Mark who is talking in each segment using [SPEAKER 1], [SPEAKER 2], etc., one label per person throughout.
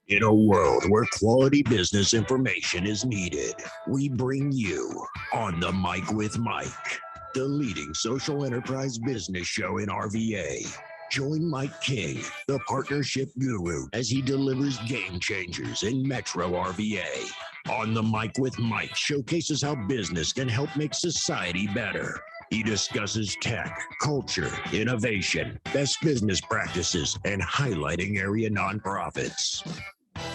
[SPEAKER 1] In a world where quality business information is needed, we bring you On the Mic with Mike, the leading social enterprise business show in RVA. Join Mike King, the partnership guru, as he delivers game changers in Metro RVA. On the Mic with Mike showcases how business can help make society better. He discusses tech, culture, innovation, best business practices, and highlighting area nonprofits.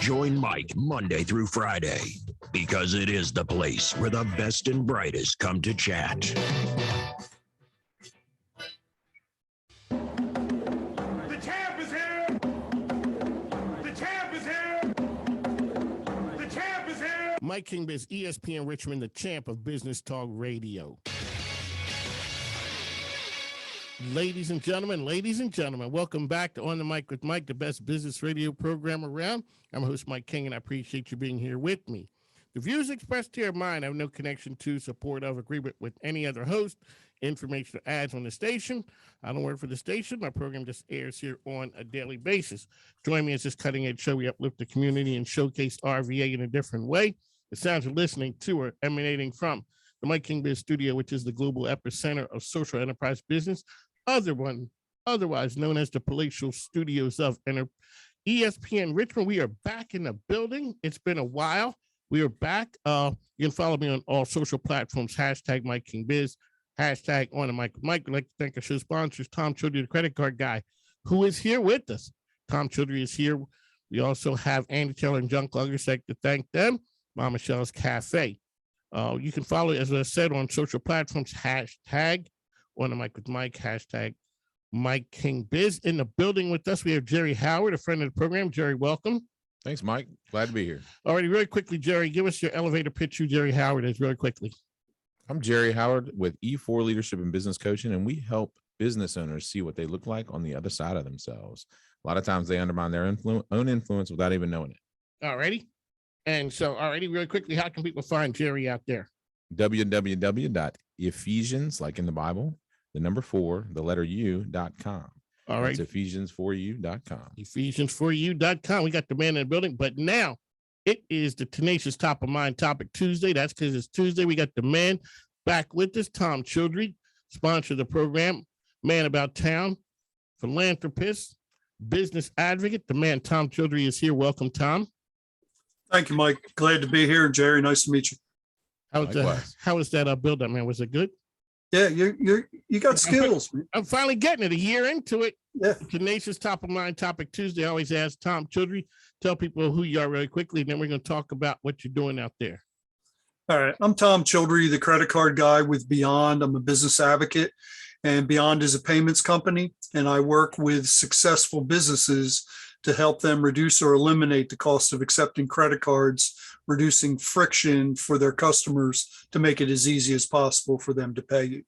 [SPEAKER 1] Join Mike Monday through Friday, because it is the place where the best and brightest come to chat.
[SPEAKER 2] The champ is here! The champ is here! The champ is here!
[SPEAKER 3] Mike King Biz, ESPN Richmond, the champ of Business Talk Radio. Ladies and gentlemen, welcome back to On the Mic with Mike, the best business radio program around. I'm host Mike King, and I appreciate you being here with me. The views expressed here are mine. I have no connection to, support of, agreement with any other host. Information or ads on the station. I don't work for the station. My program just airs here on a daily basis. Join me as this cutting-edge show. We uplift the community and showcase RVA in a different way. The sounds you're listening to are emanating from the Mike King Biz Studio, which is the global epicenter of social enterprise business, otherwise known as the palatial studios of ESPN Richmond. We are back in the building. It's been a while. We are back. You can follow me on all social platforms, hashtag Mike King Biz, hashtag On the Mic with Mike. I'd like to thank our show sponsors, Tom Childrey, the credit card guy, who is here with us. Tom Childrey is here. We also have Andy Taylor and John Cluggers. I'd like to thank them. Mom Michelle's Cafe. You can follow, as I said, on social platforms, hashtag On the Mic with Mike, hashtag Mike King Biz. In the building with us, we have Jerry Howard, a friend of the program. Jerry, welcome.
[SPEAKER 4] Thanks, Mike. Glad to be here.
[SPEAKER 3] All righty, really quickly, Jerry, give us your elevator pitch who Jerry Howard is really quickly.
[SPEAKER 4] I'm Jerry Howard with E4 Leadership and Business Coaching, and we help business owners see what they look like on the other side of themselves. A lot of times they undermine their own influence without even knowing it.
[SPEAKER 3] All righty. And so, all righty, really quickly, how can people find Jerry out there?
[SPEAKER 4] www.ephesians, like in the Bible, the number 4, the letter U.com.
[SPEAKER 3] All right.
[SPEAKER 4] It's Ephesians4U.com.
[SPEAKER 3] Ephesians4U.com. We got the man in the building, but now it is the tenacious top of mind topic Tuesday. That's because it's Tuesday. We got the man back with us, Tom Childrey, sponsor of the program, man about town, philanthropist, business advocate. The man, Tom Childrey, is here. Welcome, Tom.
[SPEAKER 5] Thank you, Mike. Glad to be here. Jerry, nice to meet you.
[SPEAKER 3] How was that build up, man? Was it good?
[SPEAKER 5] Yeah, you got skills.
[SPEAKER 3] I'm finally getting it. A year into it.
[SPEAKER 5] Yeah.
[SPEAKER 3] Tenacious top of mind topic Tuesday. I always ask Tom Childrey, tell people who you are really quickly, and then we're going to talk about what you're doing out there.
[SPEAKER 5] All right. I'm Tom Childrey, the credit card guy with Beyond. I'm a business advocate, and Beyond is a payments company, and I work with successful businesses to help them reduce or eliminate the cost of accepting credit cards, reducing friction for their customers to make it as easy as possible for them to pay you.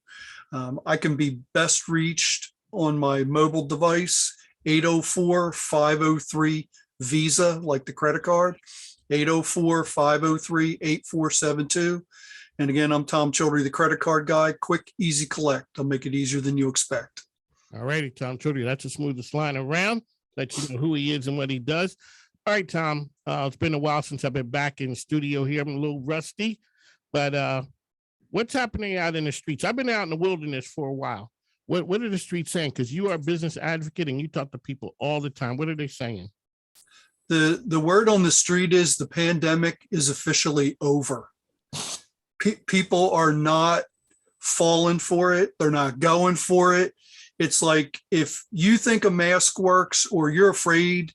[SPEAKER 5] I can be best reached on my mobile device, 804-503-VISA, like the credit card, 804-503-8472. And again, I'm Tom Childrey, the credit card guy. Quick, easy collect. I'll make it easier than you expect.
[SPEAKER 3] All righty, Tom Childrey. That's the smoothest line around. Let you know who he is and what he does. All right, Tom. It's been a while since I've been back in the studio here. I'm a little rusty, but what's happening out in the streets? I've been out in the wilderness for a while. What are the streets saying? Because you are a business advocate and you talk to people all the time. What are they saying?
[SPEAKER 5] The word on the street is the pandemic is officially over. People are not falling for it. They're not going for it. It's like, if you think a mask works or you're afraid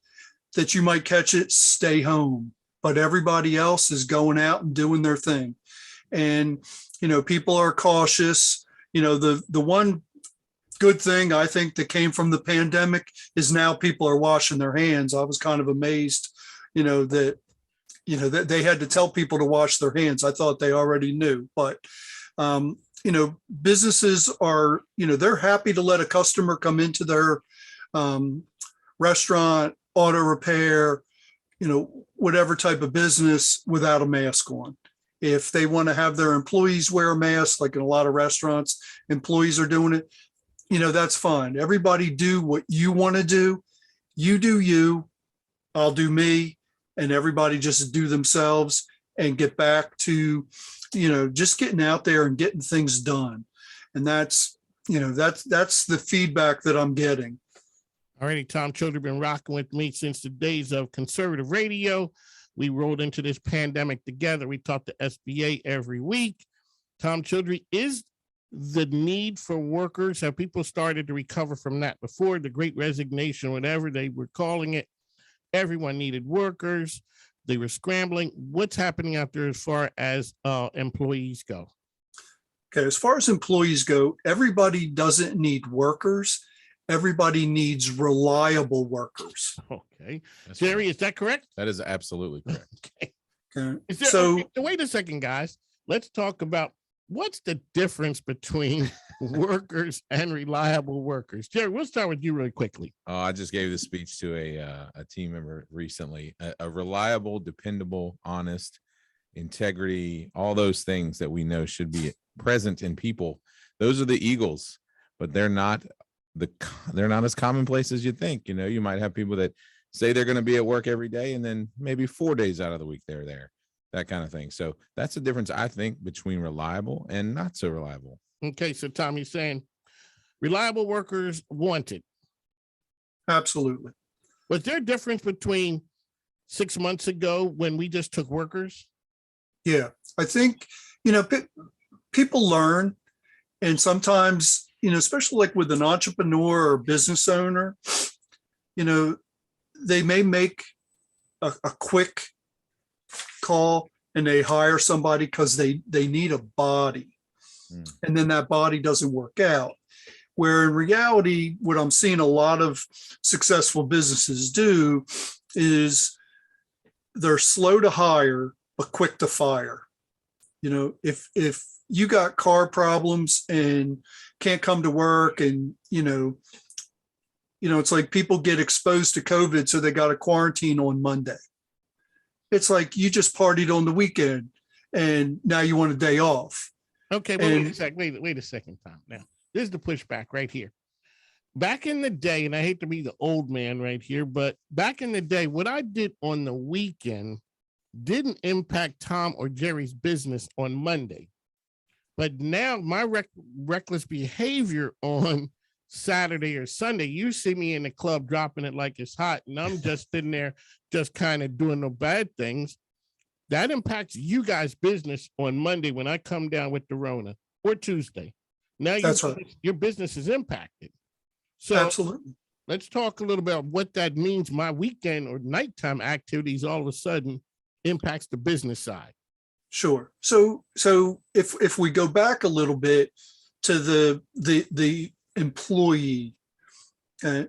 [SPEAKER 5] that you might catch it, stay home. But everybody else is going out and doing their thing. And, people are cautious. The one good thing I think that came from the pandemic is now people are washing their hands. I was kind of amazed, that they had to tell people to wash their hands. I thought they already knew, but, businesses are, they're happy to let a customer come into their restaurant, auto repair, whatever type of business without a mask on. If they want to have their employees wear a mask, like in a lot of restaurants, employees are doing it, that's fine. Everybody do what you want to do. You do you, I'll do me, and everybody just do themselves and get back to, just getting out there and getting things done. And that's the feedback that I'm getting.
[SPEAKER 3] All righty, Tom Childrey been rocking with me since the days of conservative radio. We rolled into this pandemic together. We talk to SBA every week. Tom Childrey, is the need for workers, have people started to recover from that? Before the great resignation, whatever they were calling it, everyone needed workers. They were scrambling. What's happening out there as far as employees go?
[SPEAKER 5] Okay, as far as employees go, everybody doesn't need workers. Everybody needs reliable workers.
[SPEAKER 3] Okay.
[SPEAKER 4] That's
[SPEAKER 3] Jerry,
[SPEAKER 4] right.
[SPEAKER 3] is that correct?
[SPEAKER 4] That is absolutely correct.
[SPEAKER 3] Okay.
[SPEAKER 5] Okay.
[SPEAKER 3] Okay, wait a second, guys. Let's talk about what's the difference between workers and reliable workers. Jerry, we'll start with you really quickly.
[SPEAKER 4] I just gave this speech to a team member recently. A reliable, dependable, honest, integrity, all those things that we know should be present in people. Those are the Eagles, but they're not as commonplace as you think. You might have people that say they're going to be at work every day, and then maybe 4 days out of the week they're there, that kind of thing. So that's the difference, I think, between reliable and not so reliable.
[SPEAKER 3] Okay, so Tom, you're saying reliable workers wanted.
[SPEAKER 5] Absolutely.
[SPEAKER 3] Was there a difference between 6 months ago when we just took workers?
[SPEAKER 5] Yeah, I think, people learn, and sometimes, especially like with an entrepreneur or business owner, they may make a quick call and they hire somebody because they need a body. And then that body doesn't work out. Where in reality, what I'm seeing a lot of successful businesses do is they're slow to hire, but quick to fire. If you got car problems and can't come to work, and it's like people get exposed to COVID, so they got a quarantine on Monday. It's like you just partied on the weekend and now you want a day off.
[SPEAKER 3] Okay, but wait a second. Wait a second, Tom. Now, this is the pushback right here. Back in the day, and I hate to be the old man right here, but back in the day, what I did on the weekend didn't impact Tom or Jerry's business on Monday. But now my reckless behavior on Saturday or Sunday, you see me in the club dropping it like it's hot, and I'm just sitting there just kind of doing no bad things. That impacts you guys' business on Monday when I come down with the Rona, or Tuesday. Now your business is impacted. So
[SPEAKER 5] absolutely.
[SPEAKER 3] Let's talk a little bit about what that means. My weekend or nighttime activities all of a sudden impacts the business side.
[SPEAKER 5] Sure. So if we go back a little bit to the employee,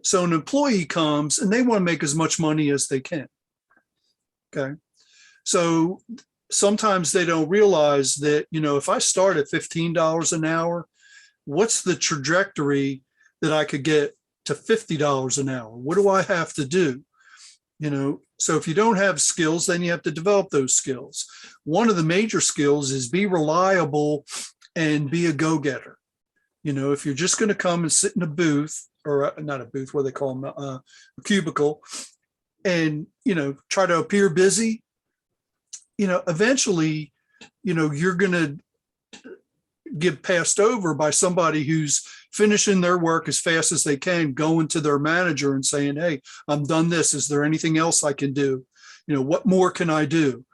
[SPEAKER 5] so an employee comes and they want to make as much money as they can. Okay. So sometimes they don't realize that, if I start at $15 an hour, what's the trajectory that I could get to $50 an hour? What do I have to do? So if you don't have skills, then you have to develop those skills. One of the major skills is be reliable and be a go-getter. If you're just going to come and sit in a booth, or not a booth, what they call them, a cubicle, and, try to appear busy, eventually, you're going to get passed over by somebody who's finishing their work as fast as they can, going to their manager and saying, hey, I'm done this. Is there anything else I can do? What more can I do?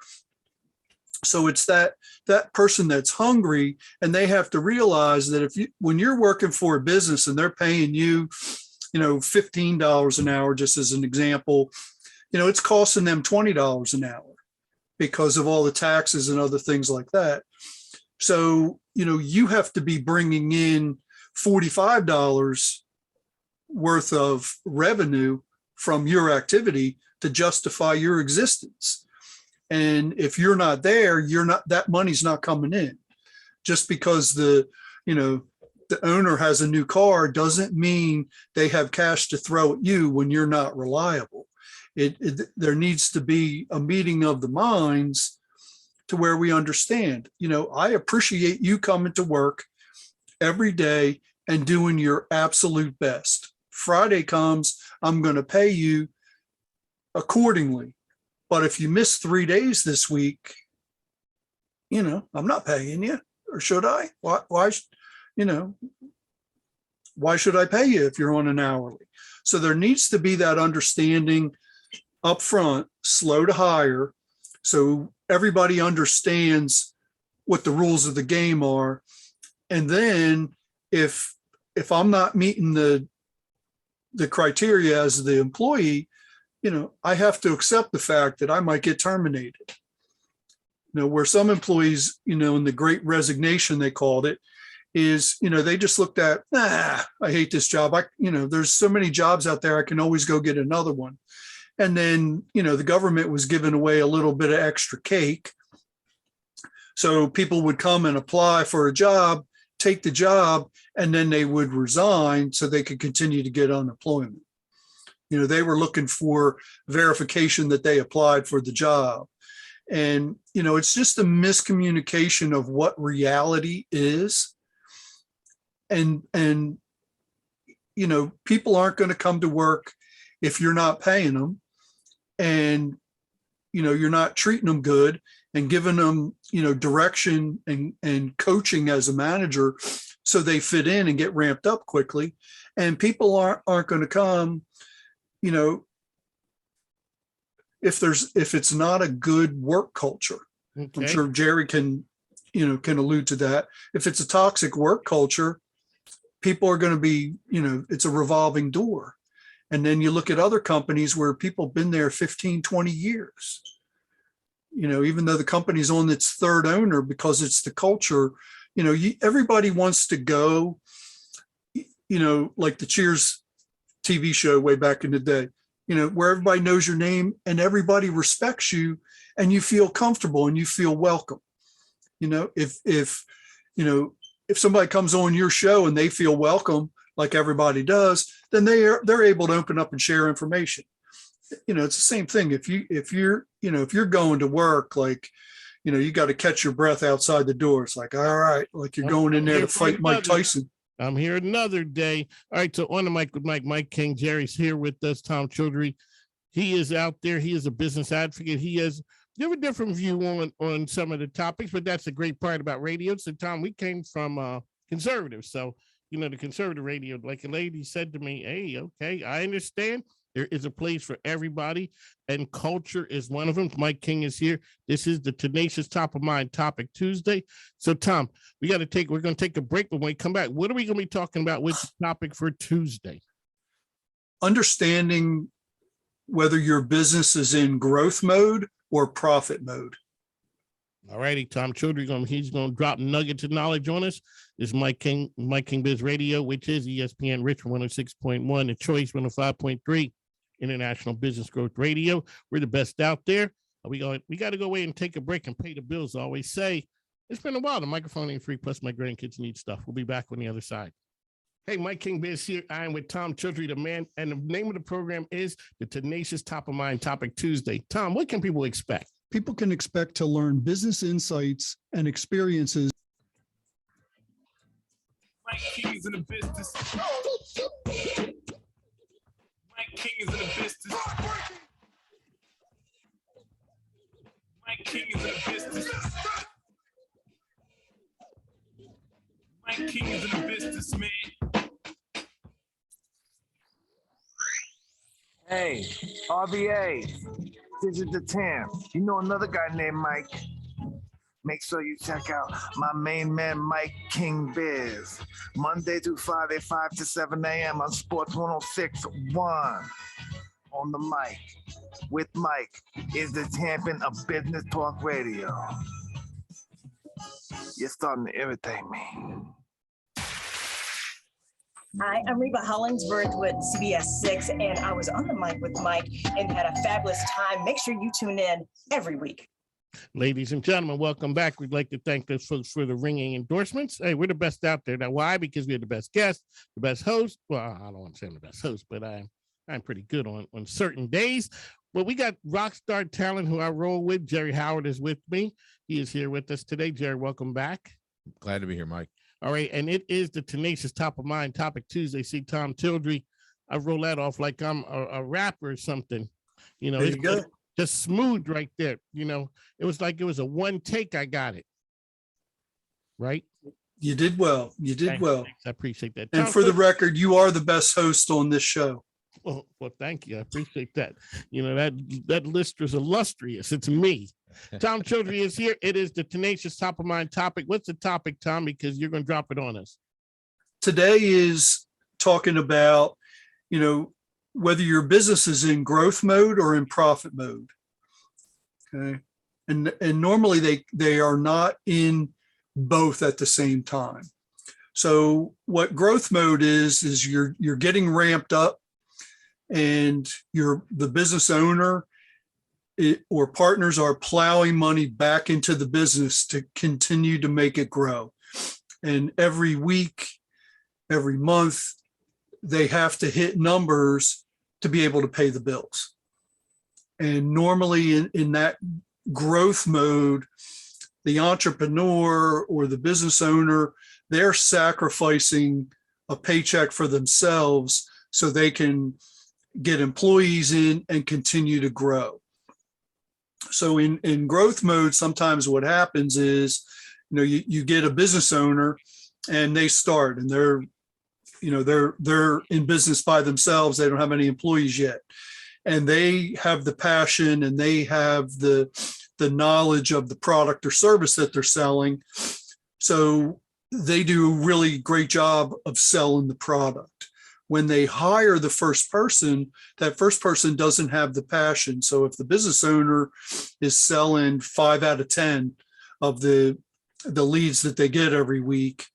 [SPEAKER 5] So it's that person that's hungry, and they have to realize that when you're working for a business and they're paying you, $15 an hour, just as an example, it's costing them $20 an hour because of all the taxes and other things like that. So, you have to be bringing in $45 worth of revenue from your activity to justify your existence. And if you're not there, that money's not coming in. Just because the owner has a new car doesn't mean they have cash to throw at you when you're not reliable. There needs to be a meeting of the minds to where we understand, I appreciate you coming to work every day and doing your absolute best. Friday comes, I'm going to pay you accordingly. But if you miss 3 days this week, I'm not paying you, or should I? Why should I pay you if you're on an hourly? So there needs to be that understanding up front, slow to hire, so everybody understands what the rules of the game are. And then if I'm not meeting the criteria as the employee, I have to accept the fact that I might get terminated. Where some employees, in the great resignation, they called it, is, they just looked at, I hate this job. There's so many jobs out there. I can always go get another one. And then, the government was giving away a little bit of extra cake. So people would come and apply for a job, take the job, and then they would resign so they could continue to get unemployment. They were looking for verification that they applied for the job. And, it's just a miscommunication of what reality is. And people aren't going to come to work if you're not paying them, and, you're not treating them good and giving them, direction and coaching as a manager so they fit in and get ramped up quickly. And people aren't going to come, if it's not a good work culture. Okay. I'm sure Jerry can allude to that. If it's a toxic work culture, people are going to be, it's a revolving door. And then you look at other companies where people have been there 15, 20 years, even though the company's on its third owner, because it's the culture, everybody wants to go, like the Cheers TV show way back in the day, where everybody knows your name and everybody respects you and you feel comfortable and you feel welcome. If somebody comes on your show and they feel welcome, like everybody does, then they're able to open up and share information. It's the same thing. If you're going to work, like, you got to catch your breath outside the door. It's like, all right, like you're going in there to fight Mike Tyson.
[SPEAKER 3] I'm here another day. All right, so on the mic with Mike King. Jerry's here with us. Tom Childrey, he is out there. He is a business advocate. He has a different view on some of the topics, but that's a great part about radio. So, Tom, we came from conservative. So, the conservative radio, like a lady said to me, hey, okay, I understand. There is a place for everybody, and culture is one of them. Mike King is here. This is the Tenacious Top of Mind Topic Tuesday. So, Tom, we're going to take a break, but when we come back, what are we going to be talking about with the topic for Tuesday?
[SPEAKER 5] Understanding whether your business is in growth mode or profit mode.
[SPEAKER 3] All righty, Tom Childrey, he's going to drop nuggets of knowledge on us. This is Mike King Biz Radio, which is ESPN Richmond 106.1, The Choice 105.3, International Business Growth Radio. We're the best out there. We got to go away and take a break and pay the bills. I always say, it's been a while. The microphone ain't free, plus my grandkids need stuff. We'll be back on the other side. Hey, Mike King Biz here. I am with Tom Childrey, the man, and the name of the program is the Tenacious Top of Mind Topic Tuesday. Tom, what can people expect?
[SPEAKER 5] People can expect to learn business insights and experiences.
[SPEAKER 2] Mike King is in the business. Mike King is in the business. Mike King is in the business. Mike King is in the business, man.
[SPEAKER 6] Hey, RBA, this is the Tam. You know another guy named Mike? Make sure you check out my main man, Mike King Biz. Monday through Friday, 5 to 7 a.m. on Sports 106.1. On the mic, with Mike, is the champion of business talk radio. You're starting to irritate me.
[SPEAKER 7] Hi, I'm Reba Hollingsworth with CBS 6, and I was on the mic with Mike and had a fabulous time. Make sure you tune in every week.
[SPEAKER 3] Ladies and gentlemen, welcome back. We'd like to thank us for the ringing endorsements. Hey, we're the best out there. Now, why? Because we're the best guest, the best host. Well, I don't want to say I'm the best host, but I I'm pretty good on certain days. But we got rock star talent who I roll with. Jerry Howard is with me. He is here with us today. Jerry, welcome back.
[SPEAKER 4] Glad to be here, Mike.
[SPEAKER 3] All right, and it is the tenacious top of mind topic Tuesday. See Tom Childrey. I roll that off like I'm a rapper or something. You know,
[SPEAKER 5] There you go.
[SPEAKER 3] Just smooth right there. You know, it was like it was a one take. I got it. Right?
[SPEAKER 5] You did well. You did
[SPEAKER 3] Thanks,
[SPEAKER 5] well.
[SPEAKER 3] thanks. I appreciate that.
[SPEAKER 5] And
[SPEAKER 3] Tom,
[SPEAKER 5] for the record, you are the best host on this show.
[SPEAKER 3] well, thank you. I appreciate that. You know, that list is illustrious. It's me. Tom Childrey is here. It is the tenacious top of mind topic. What's the topic, Tom? Because you're going to drop it on us.
[SPEAKER 5] Today is talking about, whether your business is in growth mode or in profit mode. Okay. And normally they are not in both at the same time. So what growth mode is you're getting ramped up, and the business owner or partners are plowing money back into the business to continue to make it grow. And every week, every month, they have to hit numbers to be able to pay the bills. And normally in that growth mode, the entrepreneur or the business owner, they're sacrificing a paycheck for themselves so they can get employees in and continue to grow. So in growth mode, sometimes what happens is, you get a business owner and they start and they're in business by themselves. They don't have any employees yet. And they have the passion and they have the knowledge of the product or service that they're selling. So they do a really great job of selling the product. When they hire the first person, that first person doesn't have the passion. So if the business owner is selling 5 out of 10 of the leads that they get every week,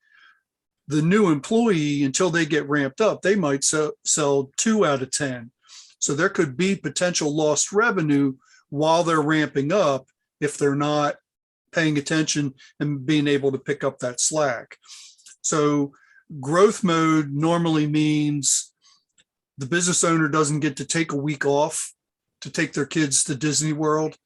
[SPEAKER 5] the new employee, until they get ramped up, they might sell 2 out of 10. So there could be potential lost revenue while they're ramping up if they're not paying attention and being able to pick up that slack. So growth mode normally means the business owner doesn't get to take a week off to take their kids to Disney World.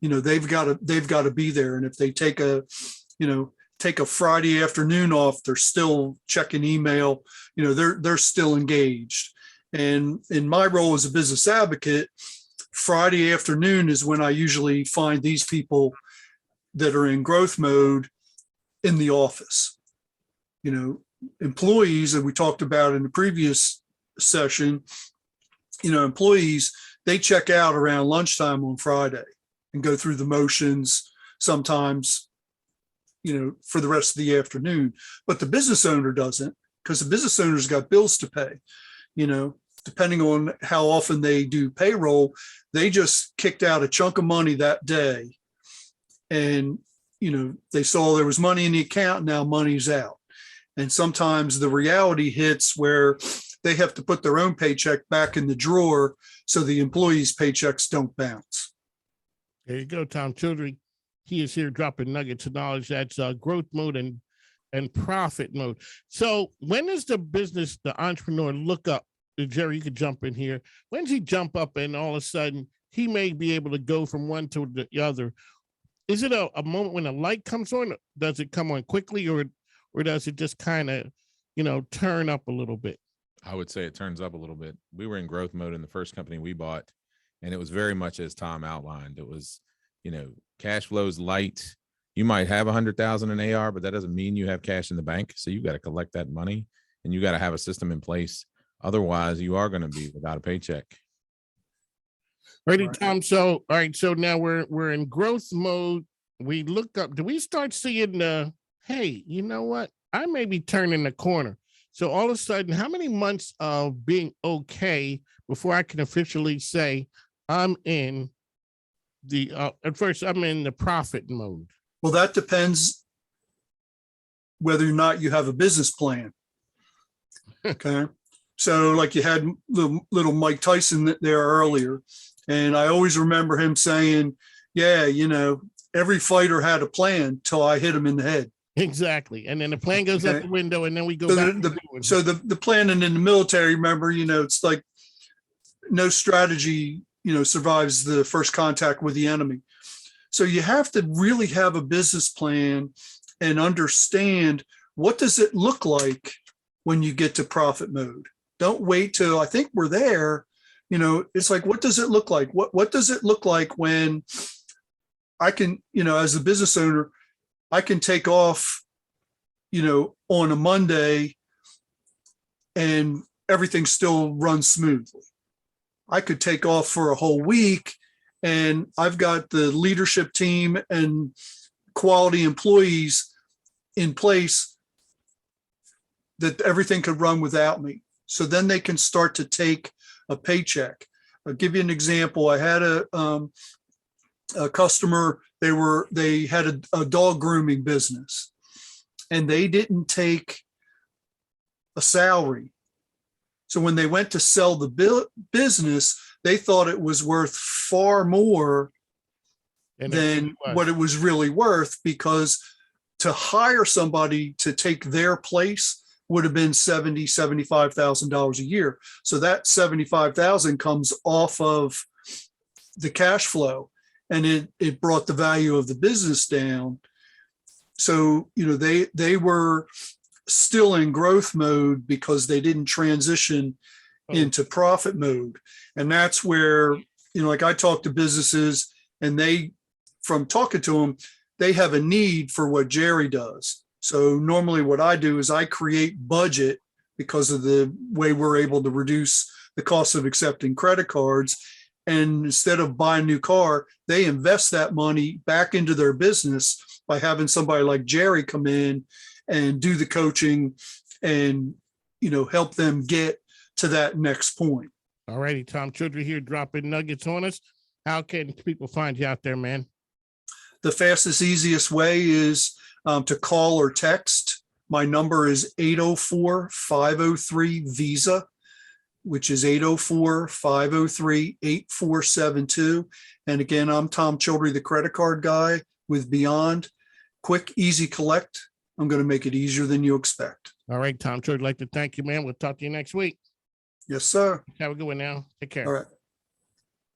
[SPEAKER 5] They've got to be there. And if they take a Friday afternoon off, they're still checking email, they're still engaged. And in my role as a business advocate, Friday afternoon is when I usually find these people that are in growth mode in the office. Employees, and we talked about in the previous session, employees, they check out around lunchtime on Friday and go through the motions sometimes, for the rest of the afternoon. But the business owner doesn't, because the business owner's got bills to pay. Depending on how often they do payroll, they just kicked out a chunk of money that day. And, they saw there was money in the account, now money's out. And sometimes the reality hits where they have to put their own paycheck back in the drawer so the employees' paychecks don't bounce.
[SPEAKER 3] There you go, Tom Childrey. He is here dropping nuggets of knowledge. That's growth mode and profit mode. So when does the entrepreneur look up? Jerry, you could jump in here. When does he jump up and all of a sudden he may be able to go from one to the other? Is it a moment when a light comes on? Does it come on quickly, or does it just kind of, turn up a little bit?
[SPEAKER 4] I would say it turns up a little bit. We were in growth mode in the first company we bought, and it was very much as Tom outlined. It was, cash flows light. You might have 100,000 in AR, but that doesn't mean you have cash in the bank. So you got to collect that money, and you got to have a system in place. Otherwise, you are going to be without a paycheck.
[SPEAKER 3] Ready, Tom? So, all right. So now we're in growth mode. We look up. Do we start seeing hey, you know what? I may be turning the corner. So all of a sudden, how many months of being okay before I can officially say I'm in at first I'm in the profit mode?
[SPEAKER 5] Well, that depends whether or not you have a business plan. Okay. So like you had little Mike Tyson there earlier. And I always remember him saying, yeah, every fighter had a plan till I hit him in the head.
[SPEAKER 3] Exactly. And then the plan goes out the window, and then we go back.
[SPEAKER 5] So the planning in the military, remember, it's like no strategy, survives the first contact with the enemy. So you have to really have a business plan and understand, what does it look like when you get to profit mode? Don't wait till I think we're there. It's like, what does it look like? What does it look like when I can, as a business owner, I can take off, on a Monday and everything still runs smoothly. I could take off for a whole week and I've got the leadership team and quality employees in place that everything could run without me. So then they can start to take a paycheck. I'll give you an example. I had a customer, they had a dog grooming business and they didn't take a salary. So when they went to sell the business, they thought it was worth far more than what it was really worth, because to hire somebody to take their place would have been $70,000, $75,000 a year. So that $75,000 comes off of the cash flow, and it brought the value of the business down. So, they were still in growth mode because they didn't transition into profit mode. And that's where, like I talk to businesses and from talking to them, they have a need for what Jerry does. So normally what I do is I create budget because of the way we're able to reduce the cost of accepting credit cards. And instead of buying a new car, they invest that money back into their business by having somebody like Jerry come in and do the coaching and, help them get to that next point.
[SPEAKER 3] All righty, Tom Childrey here, dropping nuggets on us. How can people find you out there, man?
[SPEAKER 5] The fastest, easiest way is to call or text. My number is 804-503-VISA, which is 804-503-8472. And again, I'm Tom Childrey, the credit card guy with Beyond. Quick, easy collect. I'm going to make it easier than you expect.
[SPEAKER 3] All right, Tom Childrey, I'd like to thank you, man. We'll talk to you next week.
[SPEAKER 5] Yes, sir.
[SPEAKER 3] Have a good one now. Take care.
[SPEAKER 5] All right.